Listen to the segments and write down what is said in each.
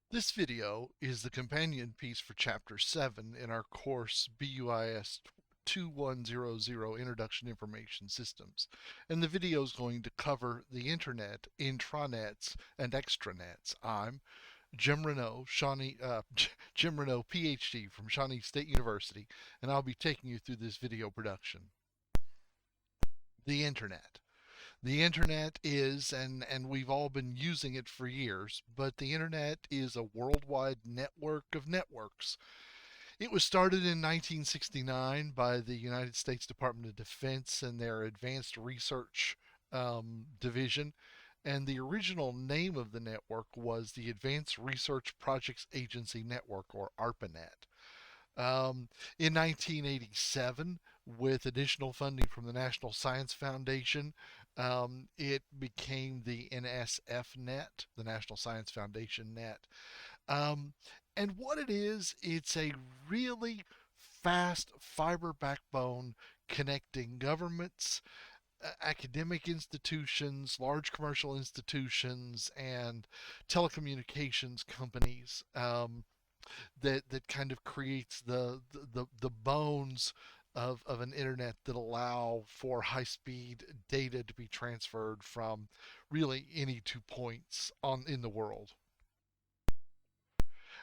This video is the companion piece for Chapter 7 in our course BUIS 2100 Introduction Information Systems. And the video is going to cover the Internet, intranets, and extranets. I'm Jim Renault, Jim Renault, PhD from Shawnee State University, and I'll be taking you through this video production. The Internet. The internet is, and we've all been using it for years, but the internet is a worldwide network of networks. It was started in 1969 by the United States Department of Defense and their Advanced Research Division, and the original name of the network was the Advanced Research Projects Agency Network, or ARPANET. Um, in 1987, with additional funding from the National Science Foundation, it became the NSF Net, the National Science Foundation Net. Um, and what it is, it's a really fast fiber backbone connecting governments, academic institutions, large commercial institutions, and telecommunications companies. That kind of creates the bones of an internet that allow for high speed data to be transferred from really any 2 points on in the world.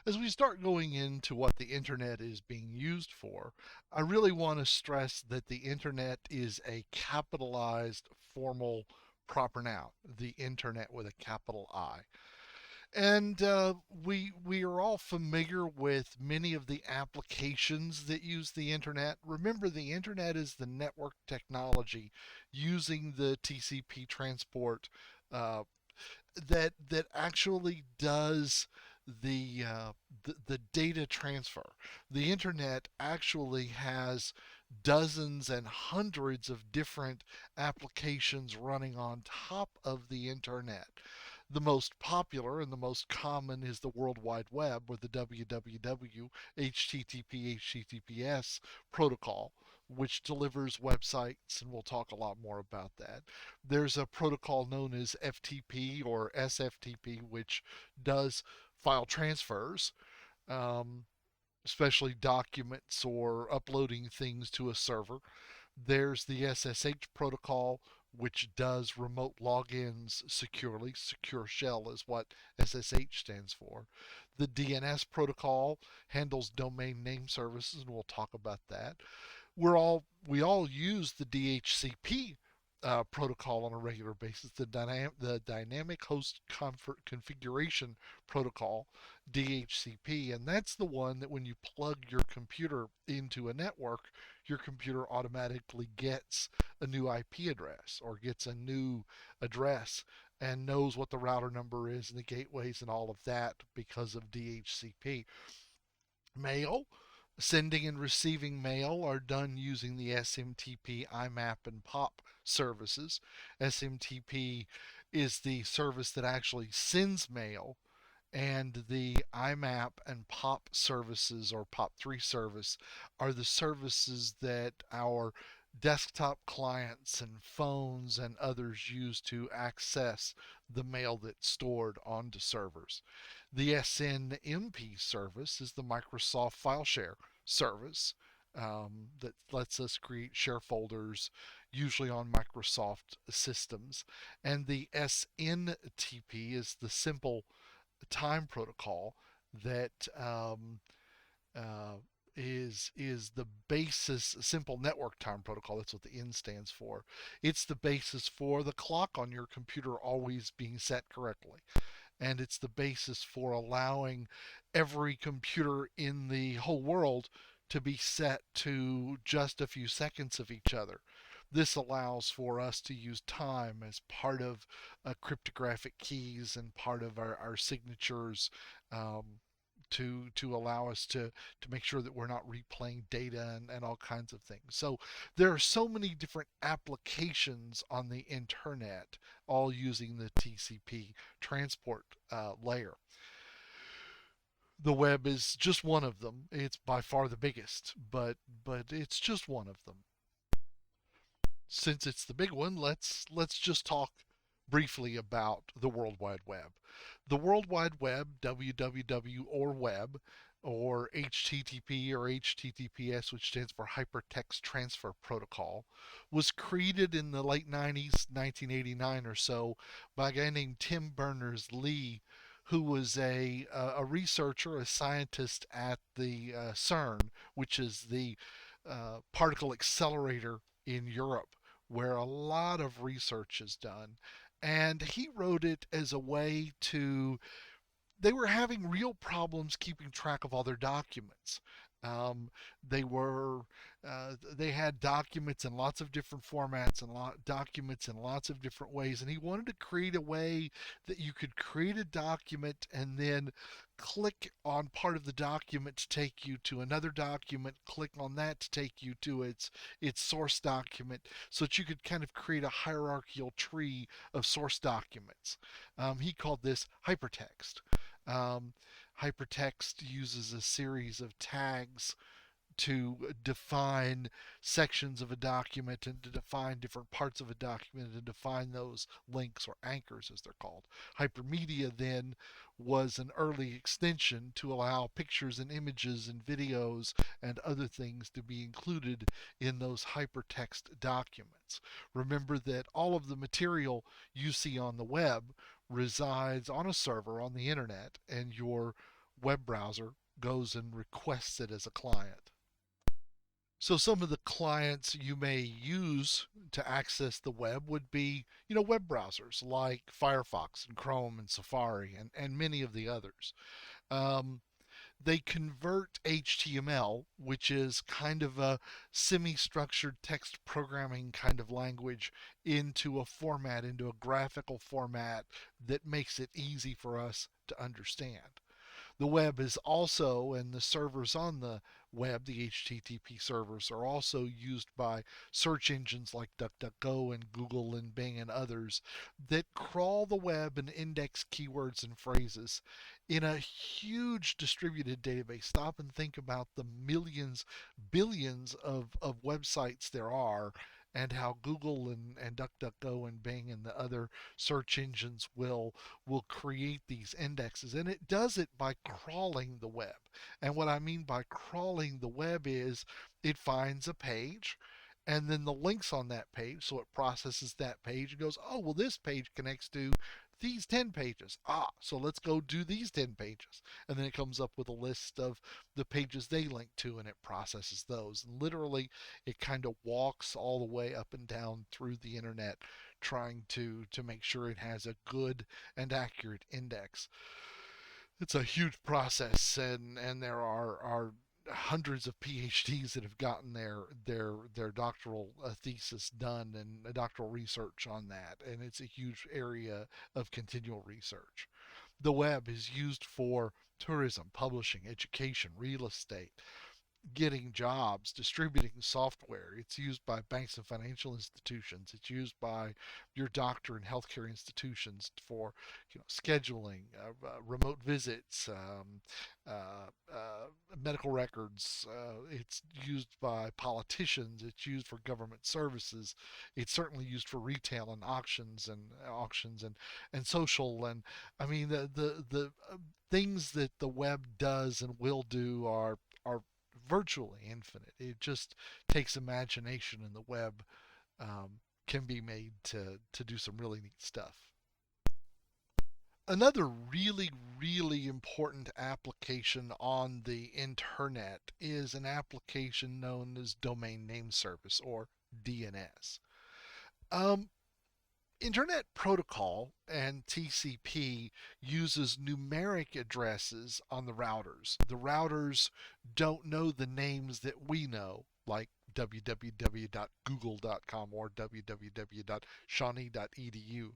As we start going into what the internet is being used for, I really want to stress that the internet is a capitalized formal proper noun, the internet with a capital I. And we are all familiar with many of the applications that use the internet. Remember, the internet is the network technology using the TCP transport uh, that actually does the data transfer. The internet actually has dozens and hundreds of different applications running on top of the internet. The most popular and the most common is the World Wide Web, or the www HTTP HTTPS protocol, which delivers websites, and we'll talk a lot more about that. There's a protocol known as FTP or SFTP, which does file transfers, um, especially documents or uploading things to a server. There's the SSH protocol, which does remote logins securely. Secure Shell is what SSH stands for. The DNS protocol handles domain name services, and we'll talk about that. We all use the DHCP protocol on a regular basis, the dynamic host configuration protocol, DHCP, and that's the one that when you plug your computer into a network, your computer automatically gets a new IP address or gets a new address and knows what the router number is and the gateways and all of that because of DHCP. Mail, sending and receiving mail are done using the SMTP, IMAP, and POP services. SMTP is the service that actually sends mail, and the IMAP and POP services, or POP3 service, are the services that our desktop clients and phones and others use to access the mail that's stored onto servers. The SNMP service is the Microsoft file share service that lets us create share folders, usually on Microsoft systems. And the SNTP is the simple time protocol that uh, is the basis, simple network time protocol. That's what the N stands for. It's the basis for the clock on your computer always being set correctly, and it's the basis for allowing every computer in the whole world to be set to just a few seconds of each other. This allows for us to use time as part of cryptographic keys and part of our signatures, to allow us to make sure that we're not replaying data and all kinds of things. So there are so many different applications on the internet, all using the TCP transport layer. The web is just one of them. It's by far the biggest, but it's just one of them. Since it's the big one, let's just talk briefly about the World Wide Web. The World Wide Web, www or web, or HTTP or HTTPS, which stands for Hypertext Transfer Protocol, was created in the late 90s, 1989 or so, by a guy named Tim Berners-Lee, who was a researcher, a scientist at the CERN, which is the particle accelerator in Europe, where a lot of research is done. And he wrote it as a way to, they were having real problems keeping track of all their documents. Um, they were they had documents in lots of different formats and documents in lots of different ways, and he wanted to create a way that you could create a document and then click on part of the document to take you to another document, click on that to take you to its source document, so that you could kind of create a hierarchical tree of source documents. He called this hypertext. Um, Hypertext uses a series of tags to define sections of a document and to define different parts of a document and define those links or anchors as they're called. Hypermedia then was an early extension to allow pictures and images and videos and other things to be included in those hypertext documents. Remember that all of the material you see on the web resides on a server on the internet, and your web browser goes and requests it as a client. So some of the clients you may use to access the web would be, web browsers like Firefox and Chrome and Safari and many of the others. Um, they convert HTML, which is kind of a semi-structured text programming kind of language, into a format, into a graphical format that makes it easy for us to understand. The web is also, and the servers on the web, the HTTP servers, are also used by search engines like DuckDuckGo and Google and Bing and others that crawl the web and index keywords and phrases in a huge distributed database. Stop and think about the millions, billions of websites there are, and how Google and DuckDuckGo and Bing and the other search engines will create these indexes. And it does it by crawling the web. And what I mean by crawling the web is it finds a page and then the links on that page. So it processes that page and goes, oh, well, this page connects to these 10 pages. So let's go do these 10 pages. And then it comes up with a list of the pages they link to, and it processes those. And literally, it kind of walks all the way up and down through the internet, trying to make sure it has a good and accurate index. It's a huge process, and there are hundreds of PhDs that have gotten their doctoral thesis done and doctoral research on that, and it's a huge area of continual research. The web is used for tourism, publishing, education, real estate, getting jobs, distributing software. It's used by banks and financial institutions. It's used by your doctor and healthcare institutions for, scheduling, remote visits, medical records. It's used by politicians. It's used for government services. It's certainly used for retail and auctions and social. And I mean the things that the web does and will do are virtually infinite. It just takes imagination, and the web can be made to do some really neat stuff. Another really, really important application on the internet is an application known as Domain Name Service, or DNS. Um, Internet Protocol and TCP uses numeric addresses on the routers. The routers don't know the names that we know, like www.google.com or www.shawnee.edu.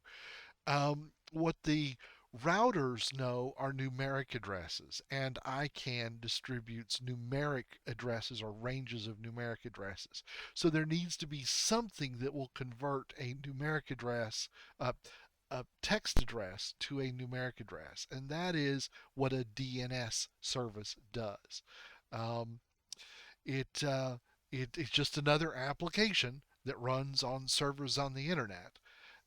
What the routers know are numeric addresses, and ICANN distributes numeric addresses or ranges of numeric addresses. So there needs to be something that will convert a numeric address, a text address, to a numeric address, and that is what a DNS service does. Um, it, uh, it's just another application that runs on servers on the internet.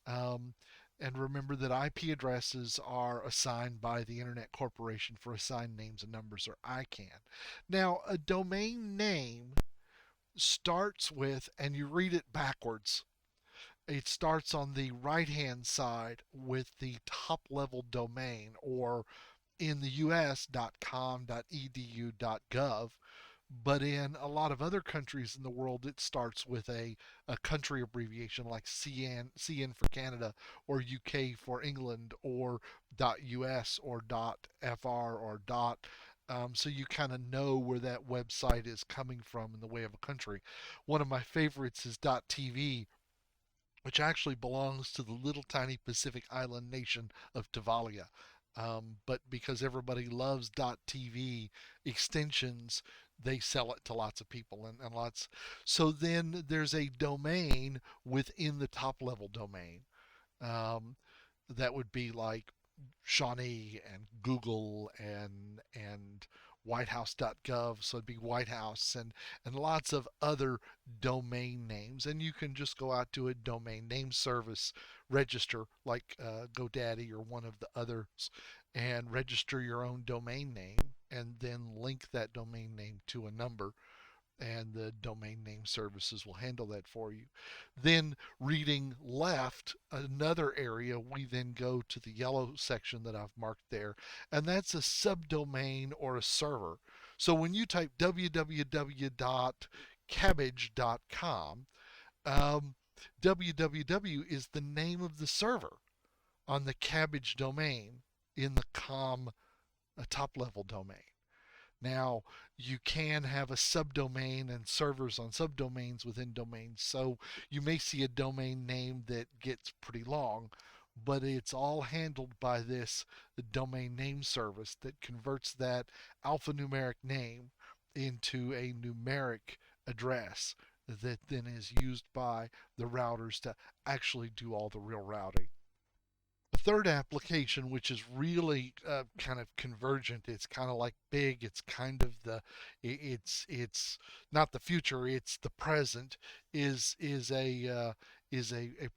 Um, And remember that IP addresses are assigned by the Internet Corporation for Assigned Names and Numbers, or ICANN. Now, a domain name starts with, and you read it backwards, it starts on the right hand side with the top level domain, or in the US, .com, .edu, .gov. But in a lot of other countries in the world, it starts with a country abbreviation like CN for Canada, or UK for England, or .us or .fr or so you kind of know where that website is coming from in the way of a country. One of my favorites is .tv, which actually belongs to the little tiny Pacific island nation of Tuvalu. But because everybody loves .tv extensions, they sell it to lots of people and lots. So then there's a domain within the top level domain. Um, that would be like Shawnee and Google and whitehouse.gov, so it'd be White House, and lots of other domain names. And you can just go out to a domain name service, register like GoDaddy or one of the others, and register your own domain name, and then link that domain name to a number, and the domain name services will handle that for you. Then reading left, another area, we then go to the yellow section that I've marked there, and that's a subdomain or a server. So when you type www.cabbage.com, www is the name of the server on the Cabbage domain in the com top level domain. Now, you can have a subdomain and servers on subdomains within domains. So you may see a domain name that gets pretty long, but it's all handled by this domain name service that converts that alphanumeric name into a numeric address that then is used by the routers to actually do all the real routing. A third application, which is really kind of convergent, it's kind of like big, it's kind of it's not the future, it's the present, is a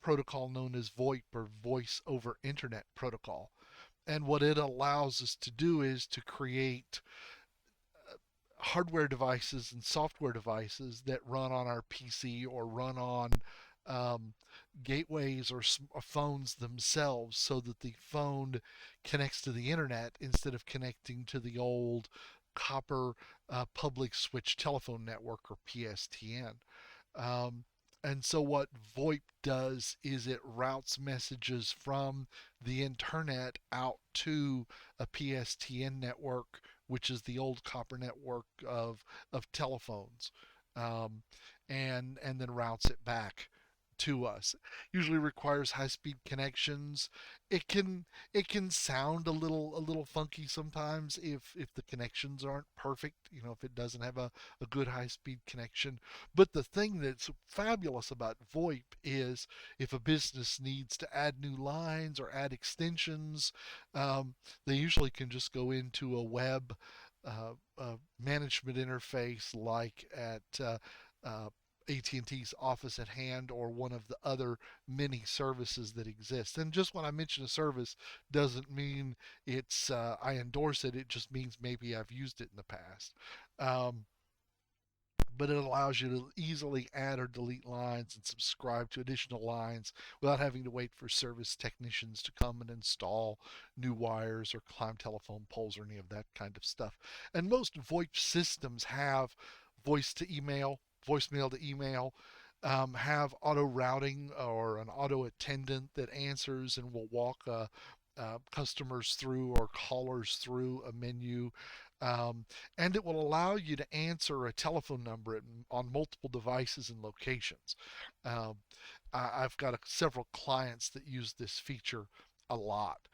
protocol known as VoIP, or Voice over Internet Protocol. And what it allows us to do is to create hardware devices and software devices that run on our PC or run on um, gateways or phones themselves, so that the phone connects to the internet instead of connecting to the old copper public switch telephone network, or PSTN. Um, and so what VoIP does is it routes messages from the internet out to a PSTN network, which is the old copper network of telephones, um, and then routes it back to us. Usually requires high-speed connections. It can sound a little funky sometimes if the connections aren't perfect. If it doesn't have a good high-speed connection. But the thing that's fabulous about VoIP is, if a business needs to add new lines or add extensions, they usually can just go into a web management interface, like at AT&T's Office at Hand, or one of the other many services that exist. And just when I mention a service doesn't mean it's I endorse it. It just means maybe I've used it in the past. Um, but it allows you to easily add or delete lines and subscribe to additional lines without having to wait for service technicians to come and install new wires or climb telephone poles or any of that kind of stuff. And most VoIP systems have voice to email, voicemail to email, have auto routing or an auto attendant that answers and will walk customers through or callers through a menu. Um, and it will allow you to answer a telephone number on multiple devices and locations. Um, I've got several clients that use this feature a lot,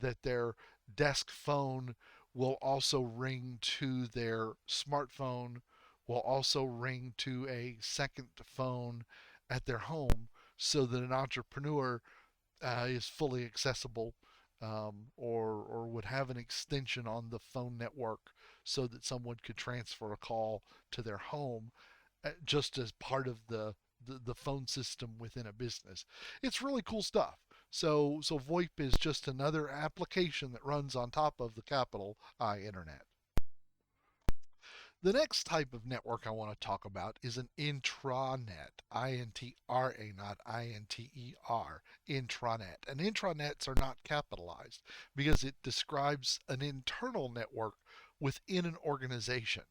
that their desk phone will also ring to their smartphone, will also ring to a second phone at their home, so that an entrepreneur is fully accessible, or would have an extension on the phone network, so that someone could transfer a call to their home, just as part of the phone system within a business. It's really cool stuff. So VoIP is just another application that runs on top of the capital I Internet. The next type of network I want to talk about is an intranet. I-N-T-R-A, not I-N-T-E-R. Intranet. And intranets are not capitalized because it describes an internal network within an organization.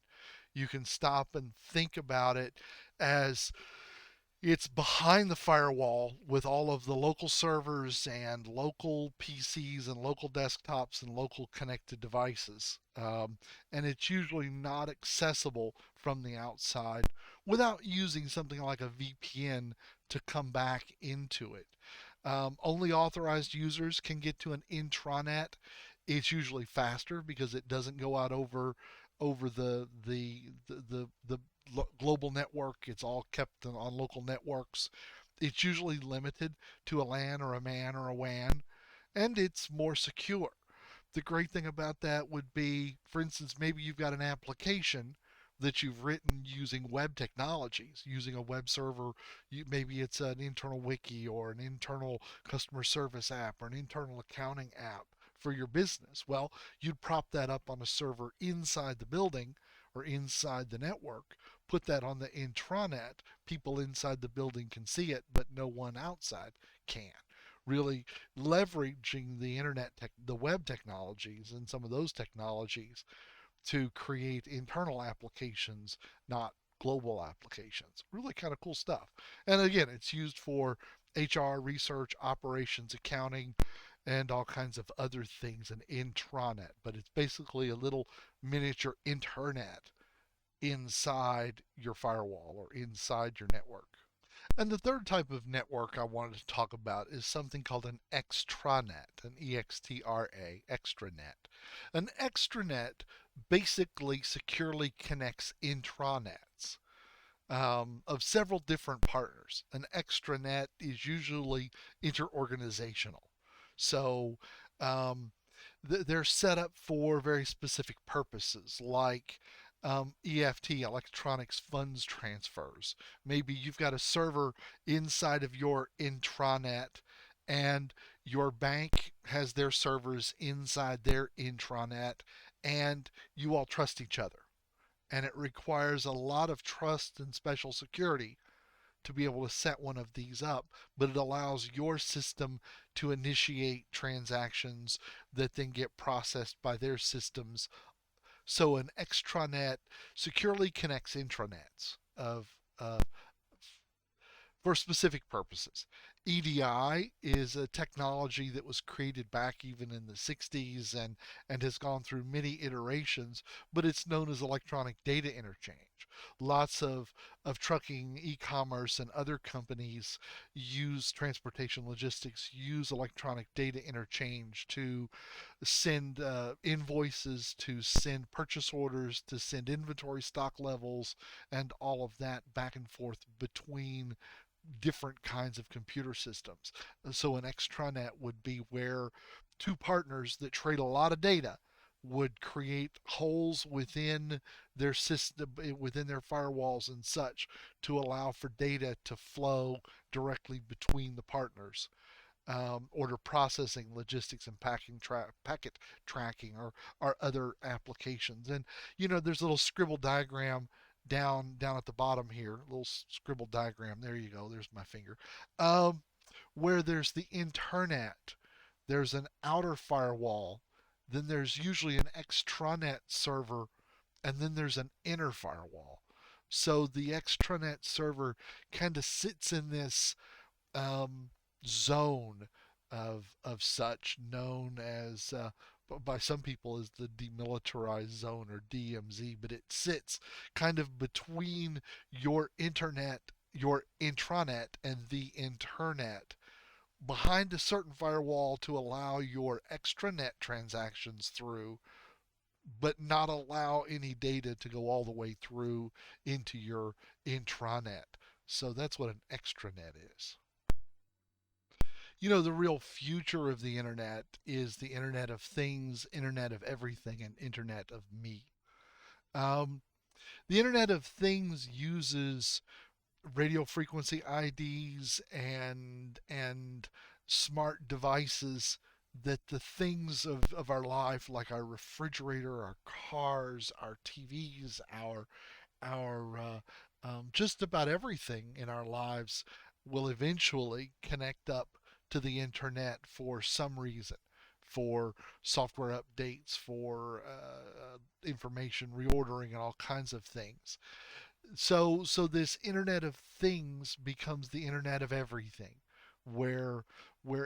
You can stop and think about it as it's behind the firewall with all of the local servers and local PCs and local desktops and local connected devices. And it's usually not accessible from the outside without using something like a VPN to come back into it. Only authorized users can get to an intranet. It's usually faster because it doesn't go out over the global network. It's all kept on local networks. It's usually limited to a LAN or a MAN or a WAN, and it's more secure. The great thing about that would be, for instance, maybe you've got an application that you've written using web technologies, using a web server. Maybe it's an internal wiki or an internal customer service app or an internal accounting app for your business. Well, you'd prop that up on a server inside the building or inside the network, put that on the intranet. People inside the building can see it, but no one outside can. Really leveraging the the web technologies and some of those technologies to create internal applications, not global applications. Really kind of cool stuff. And again, it's used for HR, research, operations, accounting, and all kinds of other things, an intranet. But it's basically a little miniature internet inside your firewall or inside your network. And the third type of network I wanted to talk about is something called an extranet, an E-X-T-R-A, extranet. An extranet basically securely connects intranets of several different partners. An extranet is usually interorganizational. So um, they're set up for very specific purposes, like EFT, electronics funds transfers. Maybe you've got a server inside of your intranet, and your bank has their servers inside their intranet, and you all trust each other. And it requires a lot of trust and special security to be able to set one of these up, but it allows your system to initiate transactions that then get processed by their systems. So an extranet securely connects intranets for specific purposes. EDI is a technology that was created back even in the 60s and has gone through many iterations, but it's known as electronic data interchange. Lots of trucking, e-commerce, and other companies use transportation logistics, use electronic data interchange to send invoices, to send purchase orders, to send inventory stock levels, and all of that back and forth between different kinds of computer systems. So an extranet would be where two partners that trade a lot of data would create holes within their system, within their firewalls and such, to allow for data to flow directly between the partners. Order processing, logistics, and packet tracking, or other applications. And there's a little scribble diagram down at the bottom here, a little scribble diagram. There you go. There's my finger. Where there's the internet, there's an outer firewall, then there's usually an extranet server, and then there's an inner firewall. So the extranet server kind of sits in this um, zone of such, known as by some people as the demilitarized zone or DMZ, but it sits kind of between your internet, your intranet, and the internet, behind a certain firewall to allow your extranet transactions through, but not allow any data to go all the way through into your intranet. So that's what an extranet is. The real future of the internet is the Internet of Things, Internet of Everything, and Internet of Me. Um, the Internet of Things uses radio frequency IDs and smart devices, that the things of our life, like our refrigerator, our cars, our TVs, our just about everything in our lives will eventually connect up to the internet for some reason, for software updates, for information reordering, and all kinds of things. So this internet of things becomes the internet of everything, where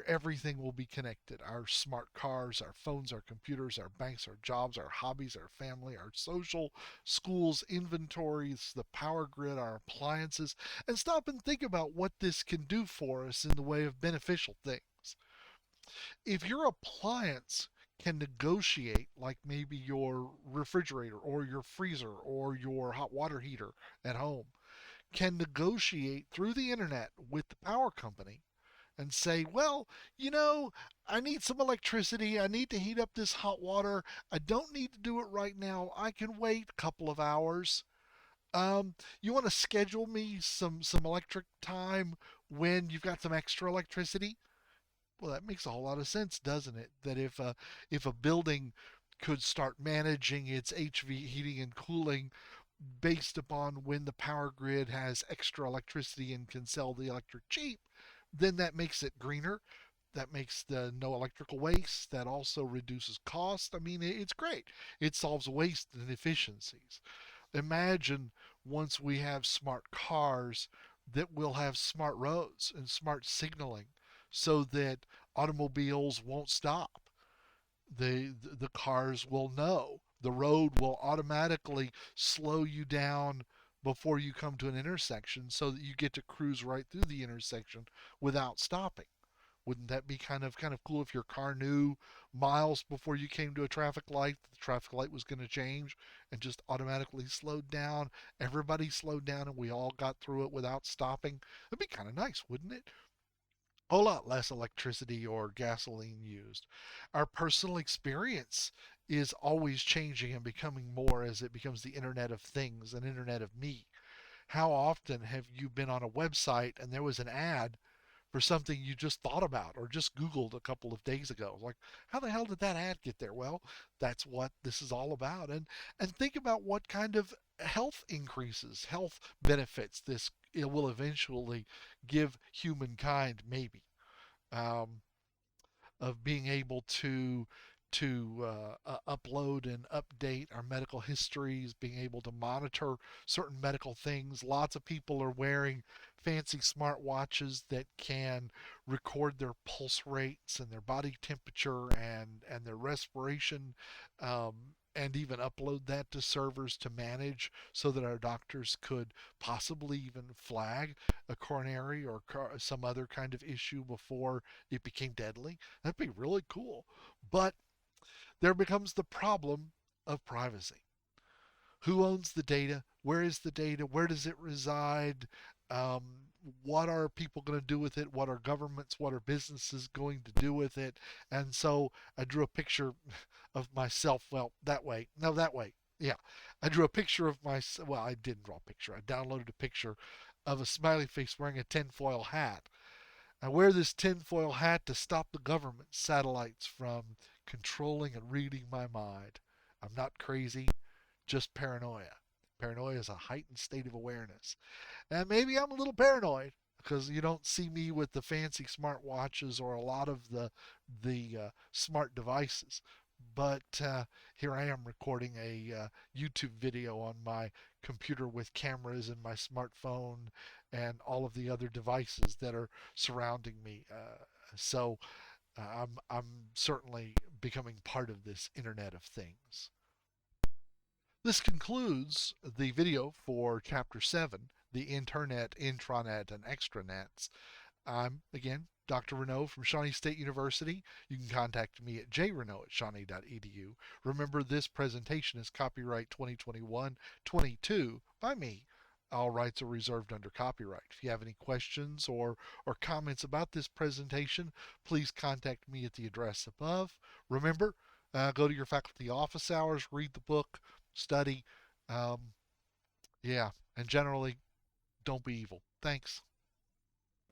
everything will be connected: our smart cars, our phones, our computers, our banks, our jobs, our hobbies, our family, our social, schools, inventories, the power grid, our appliances. And stop and think about what this can do for us in the way of beneficial things. If your appliance can negotiate, like maybe your refrigerator or your freezer or your hot water heater at home, can negotiate through the internet with the power company and say, well, you know, I need some electricity. I need to heat up this hot water. I don't need to do it right now. I can wait a couple of hours. You want to schedule me some electric time when you've got some extra electricity? Well, that makes a whole lot of sense, doesn't it? That if a building could start managing its HV heating and cooling based upon when the power grid has extra electricity and can sell the electric cheap, then that makes it greener. That makes the no electrical waste. That also reduces cost. I mean, it's great. It solves waste and inefficiencies. Imagine once we have smart cars that will have smart roads and smart signaling so that automobiles won't stop. The cars will know. The road will automatically slow you down before you come to an intersection so that you get to cruise right through the intersection without stopping. Wouldn't that be kind of cool if your car knew miles before you came to a traffic light that the traffic light was going to change and just automatically slowed down? Everybody slowed down and we all got through it without stopping. That'd be kind of nice, wouldn't it? A whole lot less electricity or gasoline used. Our personal experience is always changing and becoming more as it becomes the Internet of Things, an Internet of Me. How often have you been on a website and there was an ad for something you just thought about or just Googled a couple of days ago? Like, how the hell did that ad get there? Well, that's what this is all about. And think about what kind of health increases, health benefits this it will eventually give humankind, maybe. Um, of being able to upload and update our medical histories, being able to monitor certain medical things. Lots of people are wearing fancy smartwatches that can record their pulse rates and their body temperature and their respiration, and even upload that to servers to manage so that our doctors could possibly even flag a coronary or some other kind of issue before it became deadly. That'd be really cool. But there becomes the problem of privacy. Who owns the data? Where is the data? Where does it reside? Um, what are people going to do with it? What are governments, what are businesses going to do with it? And so I drew a picture of myself. Well, that way. No, that way. Yeah. I drew a picture of myself. Well, I didn't draw a picture. I downloaded a picture of a smiley face wearing a tinfoil hat. I wear this tinfoil hat to stop the government satellites from controlling and reading my mind. I'm not crazy, just paranoia. Paranoia is a heightened state of awareness. And maybe I'm a little paranoid because you don't see me with the fancy smart watches or a lot of the smart devices. But here I am recording a YouTube video on my computer with cameras and my smartphone and all of the other devices that are surrounding me. I'm certainly becoming part of this Internet of Things. This concludes the video for Chapter 7, the Internet, Intranet, and Extranets. I'm, again, Dr. Renault from Shawnee State University. You can contact me at jrenault@shawnee.edu. Remember, this presentation is copyright 2021-22 by me. All rights are reserved under copyright. If you have any questions or comments about this presentation, please contact me at the address above. Remember, go to your faculty office hours, read the book, study. Um, yeah, and generally, don't be evil. Thanks.